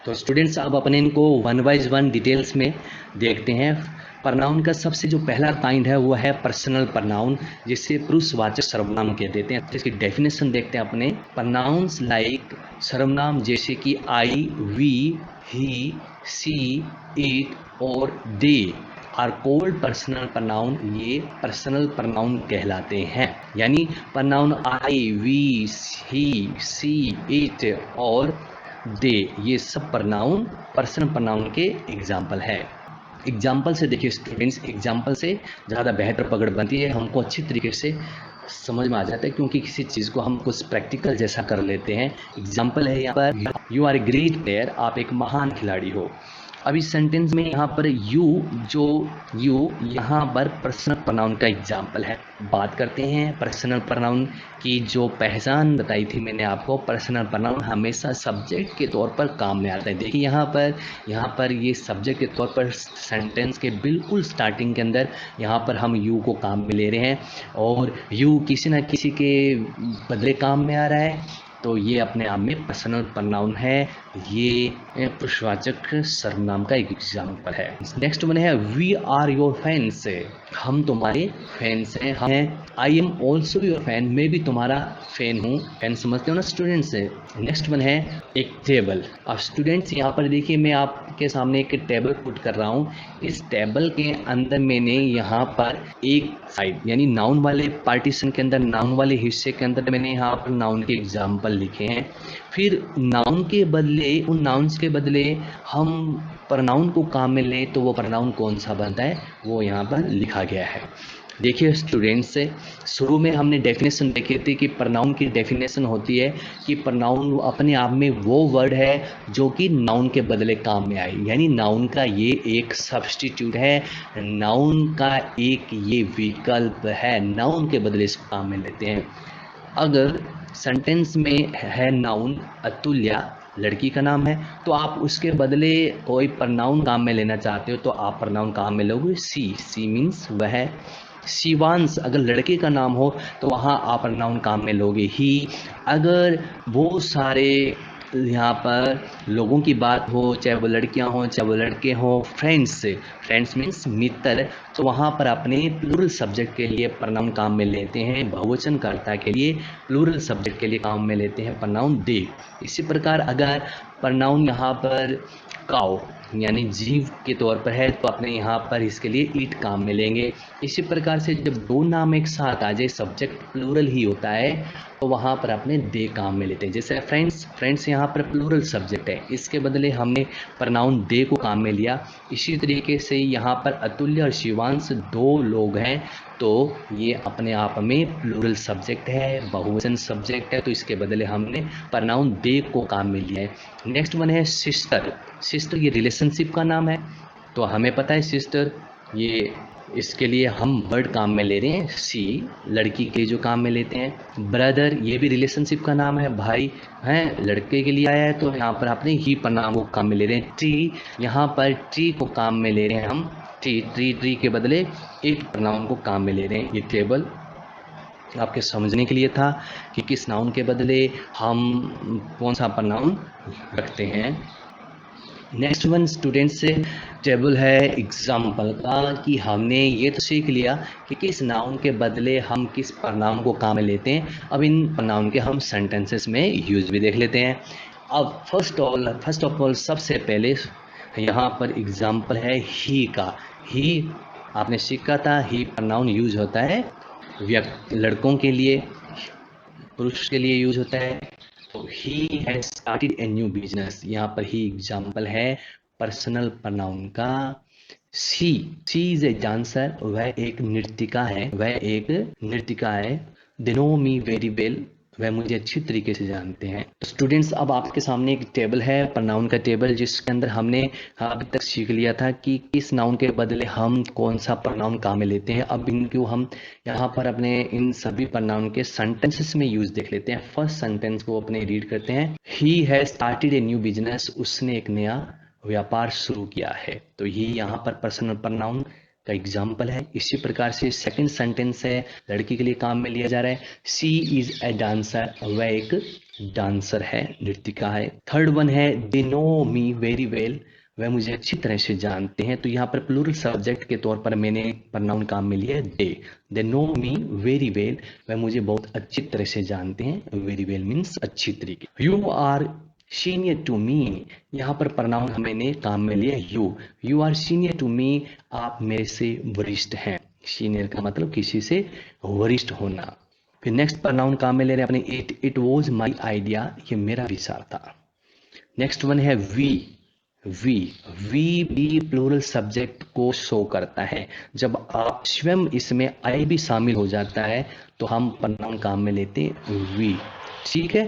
तो स्टूडेंट्स अब अपने इनको वन बाय वन डिटेल्स में देखते हैं। प्रनाउन का सबसे जो पहला काइंड है वो है पर्सनल प्रनाउन, जिसे पुरुषवाचक सर्वनाम कह देते हैं। इसकी डेफिनेशन देखते हैं अपने। प्रनाउंस लाइक सर्वनाम जैसे कि आई, वी, ही, सी, इट और they are called personal pronoun. ये पर्सनल प्रनाउन कहलाते हैं। यानी pronoun I, we, he, she, it और दे, ये सब प्रनाउन पर्सनल प्रनाउन के एग्जाम्पल है। एग्जाम्पल से देखिए स्टूडेंट्स, एग्जाम्पल से ज़्यादा बेहतर पकड़ बनती है, हमको अच्छी तरीके से समझ में आ जाता है, क्योंकि किसी चीज़ को हम कुछ प्रैक्टिकल जैसा कर लेते हैं। एग्जाम्पल है यहाँ पर, you are a great player, आप एक महान खिलाड़ी हो। अब इस सेंटेंस में यहाँ पर यू, जो यू यहाँ पर पर्सनल प्रोनाउन का एग्जाम्पल है। बात करते हैं पर्सनल प्रोनाउन की। जो पहचान बताई थी मैंने आपको, पर्सनल प्रोनाउन हमेशा सब्जेक्ट के तौर पर काम में आता है। देखिए यहाँ पर ये सब्जेक्ट के तौर पर सेंटेंस के बिल्कुल स्टार्टिंग के अंदर यहाँ पर हम यू को काम में ले रहे हैं, और यू किसी न किसी के बदले काम में आ रहा है, तो ये अपने आप में पर्सनल प्रोनाउन है। ये पुरुषवाचक सर्वनाम का एक एग्जाम्पल है। नेक्स्ट वन है वी आर योर फैंस, हम तुम्हारे फैंस हैं। हम I am also your fan, मैं भी तुम्हारा फैन हूँ। फैन समझते हो ना स्टूडेंट्स। नेक्स्ट वन है एक टेबल। अब स्टूडेंट्स यहाँ पर देखिए, मैं आपके सामने एक टेबल पुट कर रहा हूँ। इस टेबल के अंदर मैंने यहाँ पर एक साइड यानी नाउन वाले पार्टीशन के अंदर, नाउन वाले हिस्से के अंदर मैंने यहाँ पर नाउन के एग्जाम्पल लिखे हैं। फिर नाउन के बदले, उन नाउन्स के बदले हम प्रनाउन को काम में लें, तो वो प्रनाउन कौन सा बनता है वो यहाँ पर लिखा गया है। देखिए स्टूडेंट्स, से शुरू में हमने डेफिनेशन देखी थी कि प्रनाउन की डेफिनेशन होती है कि प्रनाउन अपने आप में वो वर्ड है जो कि नाउन के बदले काम में आए। यानी नाउन का ये एक सब्स्टिट्यूट है, नाउन का एक ये विकल्प है, नाउन के बदले इसको काम में लेते हैं। अगर सेंटेंस में है नाउन अतुल्या, लड़की का नाम है, तो आप उसके बदले कोई प्रनाउन काम में लेना चाहते हो तो आप प्रनाउन काम में लोगे सी। सी मीन्स वह। शिवांश अगर लड़के का नाम हो तो वहाँ आप प्रनाउन काम में लोगे ही। अगर वो सारे यहाँ पर लोगों की बात हो, चाहे वो लड़कियाँ हों चाहे वो लड़के हों, फ्रेंड्स, फ्रेंड्स मीन्स मित्र, तो वहाँ पर अपने प्लूरल सब्जेक्ट के लिए प्रनाउन काम में लेते हैं। बहुवचन कर्ता के लिए प्लूरल सब्जेक्ट के लिए काम में लेते हैं प्रनाउन दे। इसी प्रकार अगर प्रनाउन यहाँ पर काउ यानी जीव के तौर पर है तो अपने यहाँ पर इसके लिए ईट काम में लेंगे। इसी प्रकार से जब दो नाम एक साथ आ जाए, सब्जेक्ट प्लूरल ही होता है, तो वहाँ पर अपने दे काम में लेते हैं। जैसे फ्रेंड्स, फ्रेंड्स यहाँ पर प्लूरल सब्जेक्ट है, इसके बदले हमने प्रनाउन दे को काम में लिया। इसी तरीके से यहाँ पर अतुल्य और शिवांश दो लोग हैं, तो ये अपने आप में प्लूरल सब्जेक्ट है, बहुवचन सब्जेक्ट है, तो इसके बदले हमने प्रनाउन दे को काम में लिया है। नेक्स्ट वन है सिस्टर। सिस्टर ये रिलेशनशिप का नाम है, तो हमें पता है सिस्टर, ये इसके लिए हम वर्ड काम में ले रहे हैं सी, लड़की के लिए जो काम में लेते हैं। ब्रदर ये भी रिलेशनशिप का नाम है, भाई हैं, लड़के के लिए आया है तो यहाँ पर अपने ही प्रनाम को काम में ले रहे हैं। ट्री, यहाँ पर ट्री को काम में ले रहे हैं हम, ट्री, ट्री, ट्री के बदले एक प्रनाउन को काम में ले रहे हैं। ये टेबल आपके समझने के लिए था कि किस नाउन के बदले हम कौन सा प्रनाउन रखते हैं। नेक्स्ट वन स्टूडेंट्स से टेबल है एग्जाम्पल का, कि हमने ये तो सीख लिया कि किस नाउन के बदले हम किस प्रनाउन को काम में लेते हैं। अब इन प्रनाउन के हम सेंटेंसेस में यूज भी देख लेते हैं। अब फर्स्ट ऑफ ऑल सबसे पहले यहाँ पर एग्जाम्पल है ही का। ही आपने सीखा था, ही प्रनाउन यूज होता है लड़कों के लिए, पुरुष के लिए यूज होता है। तो he has started a new business, यहाँ पर ही एग्जाम्पल है पर्सनल प्रनाउन का। सी इज ए डांसर, वह एक नृत्यिका है, वह एक नृत्यिका है। They know me very well, वह मुझे अच्छी तरीके से जानते हैं। स्टूडेंट्स, अब आपके सामने एक टेबल है, प्रनाउन का टेबल, जिसके अंदर हमने अभी तक सीख लिया था कि किस नाउन के बदले हम कौन सा प्रनाउन काम में लेते हैं। अब इनको हम यहाँ पर अपने इन सभी प्रनाउन के सेंटेंसेस में यूज देख लेते हैं। फर्स्ट सेंटेंस को अपने रीड करते हैं। He has started a new business, उसने एक नया व्यापार शुरू किया है। तो ये यहाँ पर पर्सनल प्रनाउन का एग्जाम्पल है। इसी प्रकार से सेकंड सेंटेंस है, लड़की के लिए काम में लिया जा रहा है, शी इज ए डांसर, वह एक डांसर है, नृत्यिका है। थर्ड वन है, they know me very well, वह मुझे अच्छी तरह से जानते हैं। तो यहाँ पर प्लूरल सब्जेक्ट के तौर पर मैंने प्रनाउन काम में लिया है they know me very well, वह मुझे बहुत अच्छी तरह से जानते हैं। वेरी वेल मीन्स अच्छी तरीके। You are senior to me, यहाँ पर प्रनाउन मैंने काम में लिया you are senior to me, आप मेरे से वरिष्ठ हैं। सीनियर का मतलब किसी से वरिष्ठ होना। फिर नेक्स्ट प्रनाउन काम में ले रहे हैं अपने इट वॉज माई आइडिया, ये मेरा विचार था। नेक्स्ट वन है वी वी वी भी प्लूरल सब्जेक्ट को शो करता है। जब आप स्वयं इसमें आई भी शामिल हो जाता है तो हम प्रनाउन काम में लेते हैं वी, ठीक है।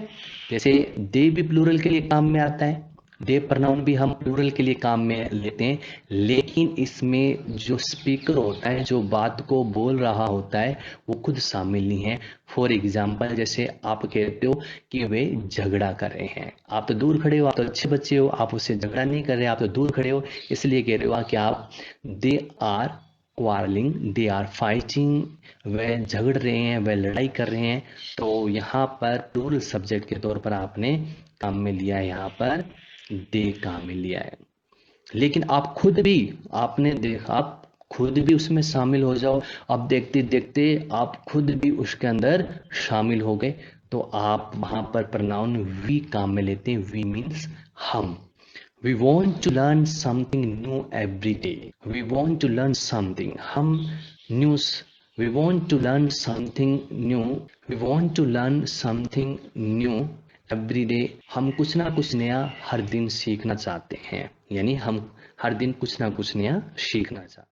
जैसे दे भी प्लूरल के लिए काम में आता है, दे प्रनाउन भी हम प्लूरल के लिए काम में लेते हैं, लेकिन इसमें जो स्पीकर होता है, जो बात को बोल रहा होता है, वो खुद शामिल नहीं है। फॉर एग्जाम्पल, जैसे आप कहते हो कि वे झगड़ा कर रहे हैं, आप तो दूर खड़े हो, आप तो अच्छे बच्चे हो, आप उससे झगड़ा नहीं कर रहे, आप तो दूर खड़े हो, इसलिए कह रहे हो कि आप they are quarrelling, they are fighting, वह झगड़ रहे हैं, वह लड़ाई कर रहे हैं। तो यहाँ पर प्लूरल सब्जेक्ट के तौर पर आपने काम में लिया है, यहाँ पर दे काम में लिया है। लेकिन आप खुद भी, आपने देखा, आप खुद भी उसमें शामिल हो जाओ, अब देखते देखते आप खुद भी उसके अंदर शामिल हो गए, तो आप वहां पर प्रनाउन वी काम में लेते हैं। वी मीन्स हम। We want to learn something new every day, we want to learn something, हम न्यूज, we want to learn something new, we want to learn something new every day, हम कुछ ना कुछ नया हर दिन सीखना चाहते हैं, यानी हम हर दिन कुछ ना कुछ नया सीखना चाहते हैं।